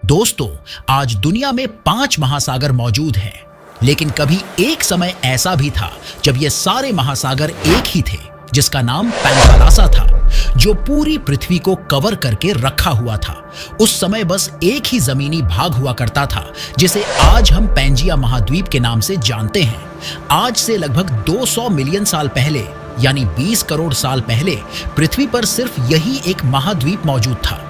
दोस्तों, आज दुनिया में 5 महासागर मौजूद हैं, लेकिन कभी एक समय ऐसा भी था जब ये सारे महासागर एक ही थे, जिसका नाम पैंथालासा था, जो पूरी पृथ्वी को कवर करके रखा हुआ था। उस समय बस एक ही जमीनी भाग हुआ करता था, जिसे आज हम पैंजिया महाद्वीप के नाम से जानते हैं। आज से लगभग 200 मिलियन साल पहले, यानी 20 करोड़ साल पहले, पृथ्वी पर सिर्फ यही एक महाद्वीप मौजूद था।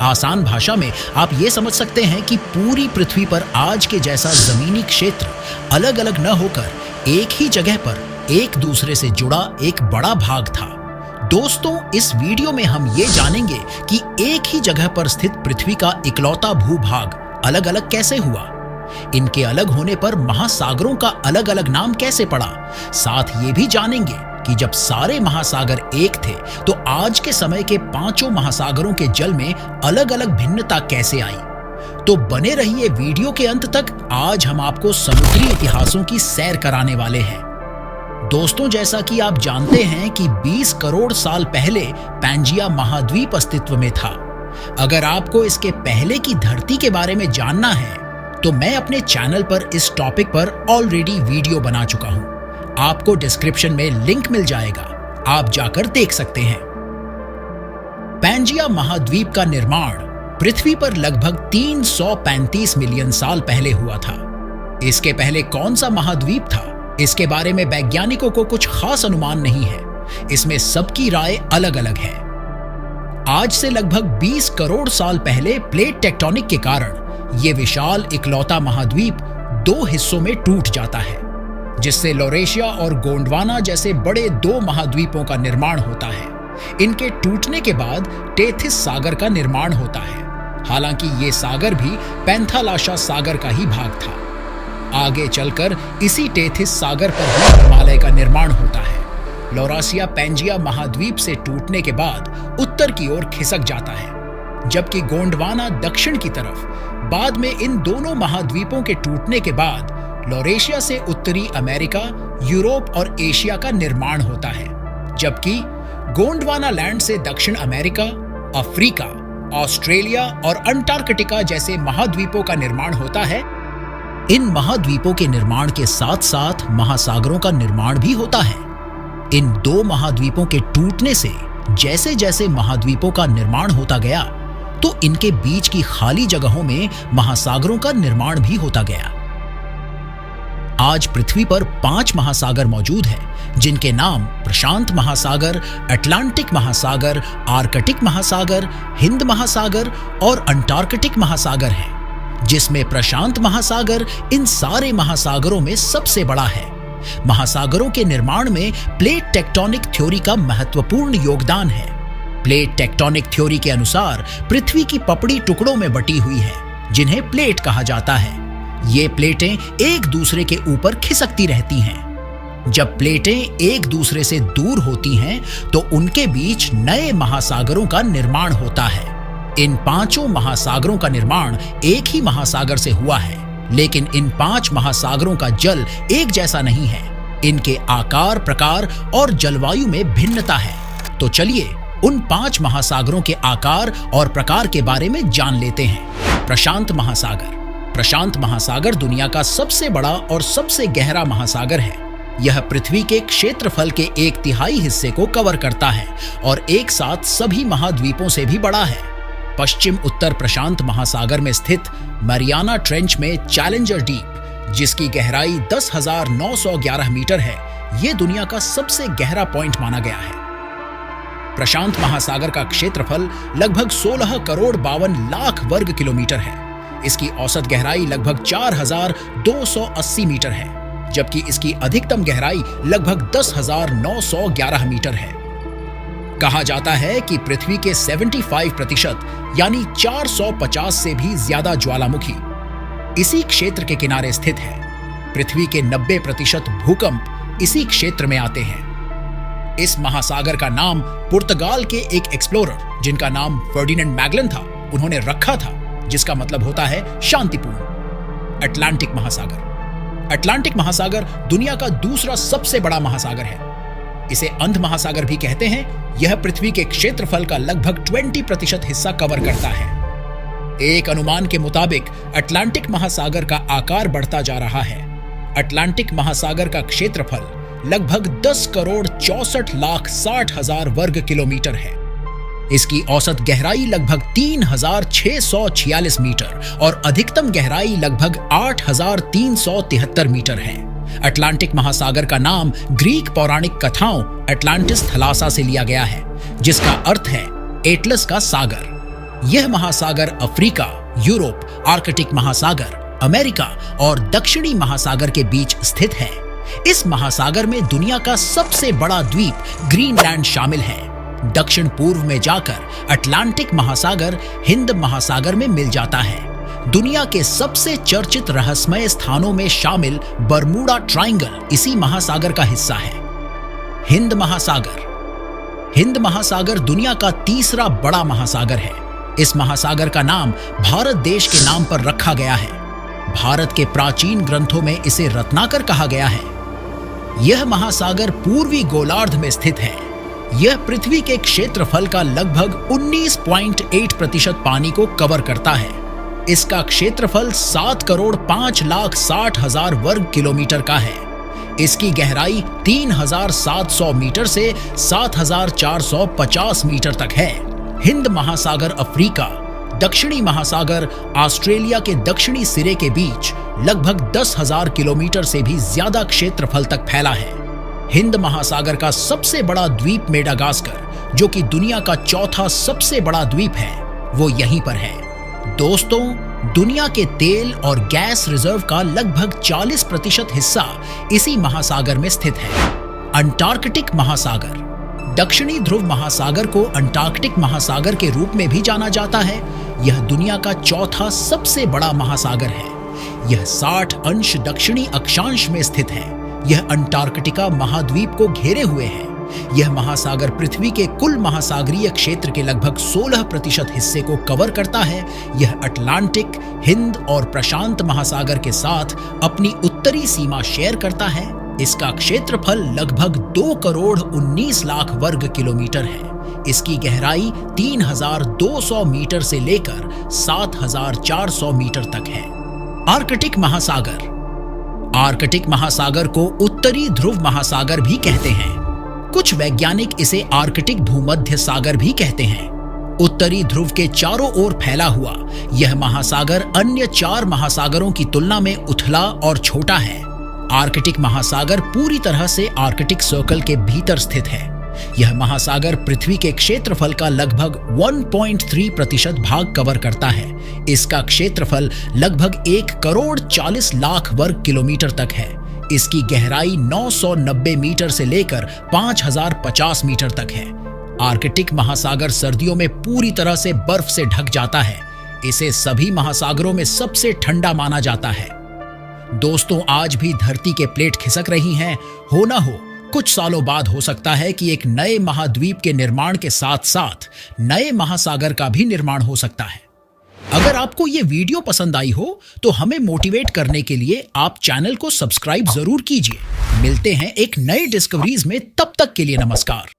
आसान भाषा में आप ये समझ सकते हैं कि पूरी पृथ्वी पर आज के जैसा जमीनी क्षेत्र अलग अलग न होकर एक ही जगह पर एक दूसरे से जुड़ा एक बड़ा भाग था। दोस्तों, इस वीडियो में हम ये जानेंगे कि एक ही जगह पर स्थित पृथ्वी का इकलौता भूभाग अलग अलग कैसे हुआ, इनके अलग होने पर महासागरों का अलग अलग नाम कैसे पड़ा। साथ ये भी जानेंगे कि जब सारे महासागर एक थे तो आज के समय के 5 महासागरों के जल में अलग अलग भिन्नता कैसे आई। तो बने रहिए वीडियो के अंत तक। आज हम आपको समुद्री इतिहासों की सैर कराने वाले हैं। दोस्तों, जैसा कि आप जानते हैं कि 20 करोड़ साल पहले पैंजिया महाद्वीप अस्तित्व में था। अगर आपको इसके पहले की धरती के बारे में जानना है तो मैं अपने चैनल पर इस टॉपिक पर ऑलरेडी वीडियो बना चुका हूं। आपको डिस्क्रिप्शन में लिंक मिल जाएगा, आप जाकर देख सकते हैं। पैंजिया महाद्वीप का निर्माण पृथ्वी पर लगभग 335 मिलियन साल पहले हुआ था। इसके पहले कौन सा महाद्वीप था, इसके बारे में वैज्ञानिकों को कुछ खास अनुमान नहीं है। इसमें सबकी राय अलग अलग है। आज से लगभग 20 करोड़ साल पहले प्लेट टेक्टोनिक के कारण यह विशाल इकलौता महाद्वीप 2 हिस्सों में टूट जाता है, जिससे लॉरेशिया और गोंडवाना जैसे बड़े 2 महाद्वीपों का निर्माण होता है। इनके टूटने के बाद टेथिस सागर का निर्माण होता है। हालांकि ये सागर भी पैंथालासा सागर का ही भाग था। आगे चलकर इसी टेथिस सागर पर ही हिमालय का निर्माण होता है। लॉरासिया पैंजिया महाद्वीप से टूटने के बाद उत्तर की ओर खिसक जाता है, जबकि गोंडवाना दक्षिण की तरफ। बाद में इन दोनों महाद्वीपों के टूटने के बाद लॉरेशिया से उत्तरी अमेरिका, यूरोप और एशिया का निर्माण होता है, जबकि गोंडवाना लैंड से दक्षिण अमेरिका, अफ्रीका, ऑस्ट्रेलिया और अंटार्कटिका जैसे महाद्वीपों का निर्माण होता है। इन महाद्वीपों के निर्माण के साथ साथ महासागरों का निर्माण भी होता है। इन 2 महाद्वीपों के टूटने से जैसे जैसे महाद्वीपों का निर्माण होता गया, तो इनके बीच की खाली जगहों में महासागरों का निर्माण भी होता गया। आज पृथ्वी पर 5 महासागर मौजूद हैं, जिनके नाम प्रशांत महासागर, अटलांटिक महासागर, आर्कटिक महासागर, हिंद महासागर और अंटार्कटिक महासागर हैं, जिसमें प्रशांत महासागर इन सारे महासागरों में सबसे बड़ा है। महासागरों के निर्माण में प्लेट टेक्टोनिक थ्योरी का महत्वपूर्ण योगदान है। प्लेट टेक्टोनिक थ्योरी के अनुसार पृथ्वी की पपड़ी टुकड़ों में बटी हुई है, जिन्हें प्लेट कहा जाता है। ये प्लेटें एक दूसरे के ऊपर खिसकती रहती हैं। जब प्लेटें एक दूसरे से दूर होती हैं, तो उनके बीच नए महासागरों का निर्माण होता है। इन 5 महासागरों का निर्माण एक ही महासागर से हुआ है, लेकिन इन 5 महासागरों का जल एक जैसा नहीं है। इनके आकार, प्रकार और जलवायु में भिन्नता है। तो चलिए उन 5 महासागरों के आकार और प्रकार के बारे में जान लेते हैं। प्रशांत महासागर। प्रशांत महासागर दुनिया का सबसे बड़ा और सबसे गहरा महासागर है। यह पृथ्वी के क्षेत्रफल के 1/3 हिस्से को कवर करता है और एक साथ सभी महाद्वीपों से भी बड़ा है। पश्चिम उत्तर प्रशांत महासागर में स्थित मरियाना ट्रेंच में चैलेंजर डीप, जिसकी गहराई 10,911 मीटर है, यह दुनिया का सबसे गहरा पॉइंट माना गया है। प्रशांत महासागर का क्षेत्रफल लगभग 16 करोड़ 52 लाख वर्ग किलोमीटर है। इसकी औसत गहराई लगभग 4,280 मीटर है, जबकि इसकी अधिकतम गहराई लगभग 10,911 मीटर है। कहा जाता है कि पृथ्वी के 75% यानी 450 से भी ज्यादा ज्वालामुखी इसी क्षेत्र के किनारे स्थित है। पृथ्वी के 90% भूकंप इसी क्षेत्र में आते हैं। इस महासागर का नाम पुर्तगाल के एक एक्सप्लोरर, जिनका नाम फर्डिनेंड मैगलन था, उन्होंने रखा था, जिसका मतलब होता है शांतिपूर्ण। अटलांटिक महासागर। अटलांटिक महासागर दुनिया का दूसरा सबसे बड़ा महासागर है। इसे अंध महासागर भी कहते हैं। यह पृथ्वी के क्षेत्रफल का लगभग 20% हिस्सा कवर करता है। एक अनुमान के मुताबिक अटलांटिक महासागर का आकार बढ़ता जा रहा है। अटलांटिक महासागर का क्षेत्रफल लगभग 10,64,60,000 वर्ग किलोमीटर है। इसकी औसत गहराई लगभग 3,646 मीटर और अधिकतम गहराई लगभग 8,373 मीटर है। अटलांटिक महासागर का नाम ग्रीक पौराणिक कथाओं अटलांटिस थलासा से लिया गया है, जिसका अर्थ है एटलस का सागर। यह महासागर अफ्रीका, यूरोप, आर्कटिक महासागर, अमेरिका और दक्षिणी महासागर के बीच स्थित है। इस महासागर में दुनिया का सबसे बड़ा द्वीप ग्रीनलैंड शामिल है। दक्षिण पूर्व में जाकर अटलांटिक महासागर हिंद महासागर में मिल जाता है। दुनिया के सबसे चर्चित रहस्यमय स्थानों में शामिल बरमूडा ट्रायंगल इसी महासागर का हिस्सा है। हिंद महासागर दुनिया का तीसरा बड़ा महासागर है। इस महासागर का नाम भारत देश के नाम पर रखा गया है। भारत के प्राचीन ग्रंथों में इसे रत्नाकर कहा गया है। यह महासागर पूर्वी गोलार्ध में स्थित है। यह पृथ्वी के क्षेत्रफल का लगभग 19.8% पानी को कवर करता है। इसका क्षेत्रफल 7,05,60,000 वर्ग किलोमीटर का है। इसकी गहराई 3,700 मीटर से 7,450 मीटर तक है। हिंद महासागर अफ्रीका, दक्षिणी महासागर ऑस्ट्रेलिया के दक्षिणी सिरे के बीच लगभग 10,000 किलोमीटर से भी ज्यादा क्षेत्रफल तक फैला है। हिंद महासागर का सबसे बड़ा द्वीप मेडागास्कर, जो कि दुनिया का चौथा सबसे बड़ा द्वीप है, वो यहीं पर है। दोस्तों, दुनिया के तेल और गैस रिजर्व का लगभग 40% हिस्सा इसी महासागर में स्थित है। अंटार्कटिक महासागर, दक्षिणी ध्रुव महासागर को अंटार्कटिक महासागर के रूप में भी जाना जाता है। यह दुनिया का चौथा सबसे बड़ा महासागर है। यह 60 अंश दक्षिणी अक्षांश में स्थित है। यह अंटार्कटिका महाद्वीप को घेरे हुए है। यह महासागर पृथ्वी के कुल महासागरीय क्षेत्र के लगभग 16% हिस्से को कवर करता है। यह अटलांटिक, हिंद और प्रशांत महासागर के साथ अपनी उत्तरी सीमा शेयर करता है। इसका क्षेत्रफल लगभग 2,19,00,000 वर्ग किलोमीटर है। इसकी गहराई 3,200 मीटर से लेकर 7,400 मीटर तक है। आर्कटिक महासागर को उत्तरी ध्रुव महासागर भी कहते हैं। कुछ वैज्ञानिक इसे आर्कटिक भूमध्य सागर भी कहते हैं। उत्तरी ध्रुव के चारों ओर फैला हुआ यह महासागर अन्य 4 महासागरों की तुलना में उथला और छोटा है। आर्कटिक महासागर पूरी तरह से आर्कटिक सर्कल के भीतर स्थित है। यह महासागर पृथ्वी के क्षेत्रफल का लगभग 1.3% भाग कवर करता है। इसका क्षेत्रफल लगभग 1,40,00,000 वर्ग किलोमीटर तक है। इसकी गहराई 990 मीटर से लेकर 5,050 मीटर तक है। आर्कटिक महासागर सर्दियों में पूरी तरह से बर्फ से ढक जाता है। इसे सभी महासागरों में सबसे ठंडा माना जाता है। दोस्तों, आज भी धरती के प्लेट खिसक रही हैं। हो ना हो, कुछ सालों बाद हो सकता है कि एक नए महाद्वीप के निर्माण के साथ साथ नए महासागर का भी निर्माण हो सकता है। अगर आपको ये वीडियो पसंद आई हो तो हमें मोटिवेट करने के लिए आप चैनल को सब्सक्राइब जरूर कीजिए। मिलते हैं एक नए डिस्कवरीज में, तब तक के लिए नमस्कार।